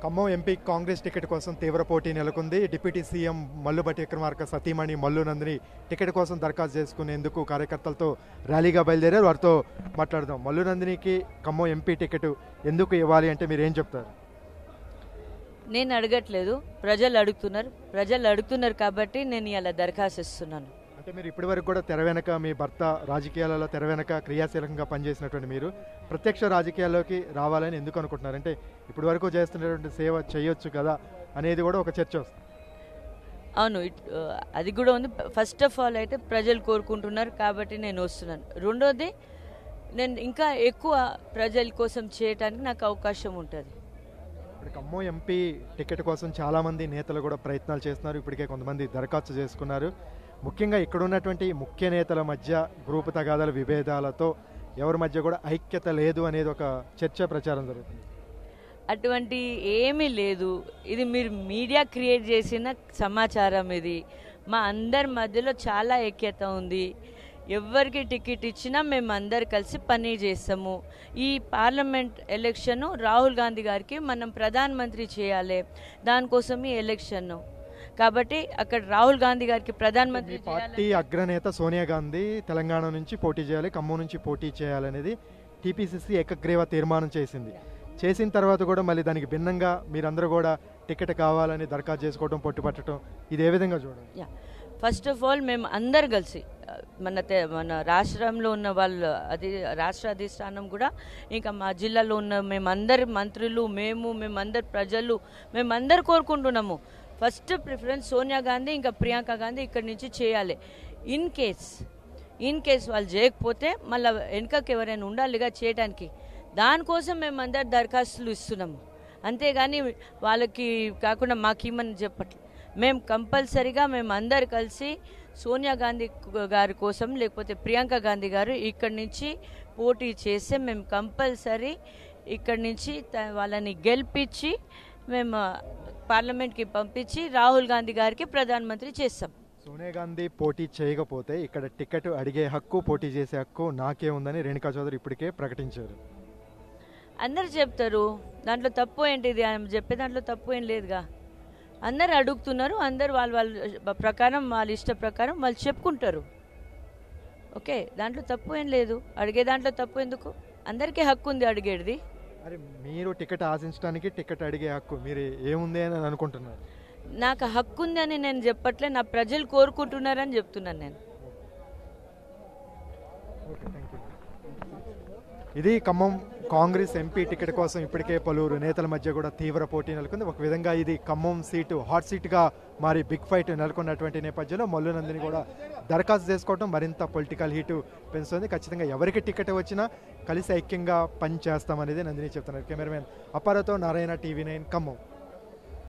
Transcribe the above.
Khammam MP Congress ticket కోసం తీవ్ర పోటీ నెలకొంది. డిప్యూటీ సీఎం మల్లుబట్టి విక్రమార్క సతీమణి మల్లు నందిని టికెట్ కోసం దరఖాస్తు చేసుకునేందుకు కార్యకర్తలతో ర్యాలీగా బయలుదేరారు. వారితో మాట్లాడదాం. మల్లు నందినికి ఖమ్మం ఎంపీ టికెట్ ఎందుకు ఇవ్వాలి అంటే మీరు ఏం చెప్తారు? నేను అడగట్లేదు, ప్రజలు అడుగుతున్నారు కాబట్టి నేను ఇలా దరఖాస్తు ఇస్తున్నాను. అంటే మీరు ఇప్పటివరకు కూడా తెర వెనక మీ భర్త రాజకీయాలలో తెర వెనక క్రియాశీలకంగా పనిచేసినటువంటి మీరు ప్రత్యక్ష రాజకీయాల్లోకి రావాలని ఎందుకు అనుకుంటున్నారు? అంటే ఇప్పటివరకు చేస్తున్నటువంటి సేవ చేయొచ్చు కదా అనేది కూడా ఒక చర్చ వస్తుంది. అవును, అది కూడా ఉంది. ఫస్ట్ ఆఫ్ ఆల్ అయితే ప్రజలు కోరుకుంటున్నారు కాబట్టి నేను వస్తున్నాను. రెండోది, నేను ఇంకా ఎక్కువ ప్రజల కోసం చేయడానికి నాకు అవకాశం ఉంటుంది. ఇప్పుడు ఖమ్మం ఎంపీ టికెట్ కోసం చాలామంది నేతలు కూడా ప్రయత్నాలు చేస్తున్నారు. ఇప్పటికే కొంతమంది దరఖాస్తు చేసుకున్నారు. ముఖ్యంగా ఇక్కడ ఉన్నటువంటి ముఖ్య నేతల మధ్య గ్రూపు తగాదాల విభేదాలతో ఎవరి మధ్య కూడా ఐక్యత లేదు అనేది ఒక చర్చ ప్రచారం జరుగుతుంది. అటువంటి ఏమీ లేదు. ఇది మీరు మీడియా క్రియేట్ చేసిన సమాచారం. ఇది మా అందరి మధ్యలో చాలా ఐక్యత ఉంది. ఎవరికి టికెట్ ఇచ్చినా మేము అందరు కలిసి పని చేస్తాము. ఈ పార్లమెంట్ ఎలక్షన్ రాహుల్ గాంధీ గారికి మనం ప్రధానమంత్రి చేయాలి, దానికోసం ఈ ఎలక్షన్. కాబట్టి అక్కడ రాహుల్ గాంధీ గారికి ప్రధానమంత్రి పార్టీ అగ్రనేత సోనియా గాంధీ తెలంగాణ నుంచి పోటీ చేయాలి, ఖమ్మం నుంచి పోటీ చేయాలనేది టీపీసీసీ ఏకగ్రీవ తీర్మానం చేసింది. చేసిన తర్వాత కూడా మళ్ళీ దానికి భిన్నంగా మీరందరూ కూడా టికెట్ కావాలని దరఖాస్తు చేసుకోవడం, పట్టుపట్టడం, ఇది ఏ విధంగా చూడండి? ఫస్ట్ ఆఫ్ ఆల్ మేము అందరు కలిసి మన రాష్ట్రంలో ఉన్న వాళ్ళు, రాష్ట్ర అధిష్టానం కూడా, ఇంకా మా జిల్లాలో ఉన్న మేమందరు మంత్రులు, మేమందరు ప్రజలు, మేమందరు కోరుకుంటున్నాము. ఫస్ట్ ప్రిఫరెన్స్ సోనియా గాంధీ ఇంకా ప్రియాంక గాంధీ ఇక్కడి నుంచి చేయాలి. ఇన్ కేస్ వాళ్ళు చేయకపోతే మళ్ళీ వెనుకకి ఎవరైనా ఉండాలిగా చేయడానికి. దానికోసం మేమందరు దరఖాస్తులు ఇస్తున్నాము. అంతేగాని వాళ్ళకి కాకుండా మాకేమని చెప్పట్లేదు. మేము కంపల్సరీగా మేమందరు కలిసి సోనియా గాంధీ గారి కోసం లేకపోతే ప్రియాంక గాంధీ గారు ఇక్కడి నుంచి పోటీ చేస్తే మేము కంపల్సరీ ఇక్కడి నుంచి వాళ్ళని గెలిపించి మేము పార్లమెంట్కి పంపించి రాహుల్ గాంధీ గారికి ప్రధానమంత్రి చేస్తాం. సోనియా గాంధీ పోటీ చేయకపోతే ఇక్కడ టికెట్ అడిగే హక్కు, పోటీ చేసే హక్కు నాకే ఉందని రేణుకా చౌదరి ఇప్పటికే ప్రకటించారు. అందరు చెప్తారు, దాంట్లో తప్పు ఏంటిది? ఆమె చెప్పే దాంట్లో తప్పు ఏం లేదుగా. అందరు అడుగుతున్నారు, అందరు వాళ్ళ ప్రకారం, వాళ్ళ ఇష్ట ప్రకారం వాళ్ళు చెప్పుకుంటారు. ఓకే, దాంట్లో తప్పు ఏం లేదు. అడిగే దాంట్లో తప్పు ఎందుకు? అందరికీ హక్కు ఉంది అడిగేది. అరే మీరు టికెట్ ఆశించడానికి, టికెట్ అడిగే హక్కు మీరు ఏముంది అని అనుకుంటున్నారు? నాకు హక్కు ఉంది అని నేను చెప్పట్లే, నా ప్రజలు కోరుకుంటున్నారని చెప్తున్నాను నేను. ఇది ఖమ్మం కాంగ్రెస్ ఎంపీ టికెట్ కోసం ఇప్పటికే పలువురు నేతల మధ్య కూడా తీవ్ర పోటీ నెలకొంది. ఒక విధంగా ఇది ఖమ్మం సీటు హాట్ సీట్గా మారి బిగ్ ఫైట్ నెలకొన్నటువంటి నేపథ్యంలో మల్లు నందిని కూడా దరఖాస్తు చేసుకోవడం మరింత పొలిటికల్ హీటు పెంచుతుంది. ఖచ్చితంగా ఎవరికి టికెట్ వచ్చినా కలిసి ఐక్యంగా పని చేస్తామనేది నందిని చెప్తున్నారు. కెమెరామెన్ అప్పారావుతో నారాయణ, TV9 ఖమ్మం.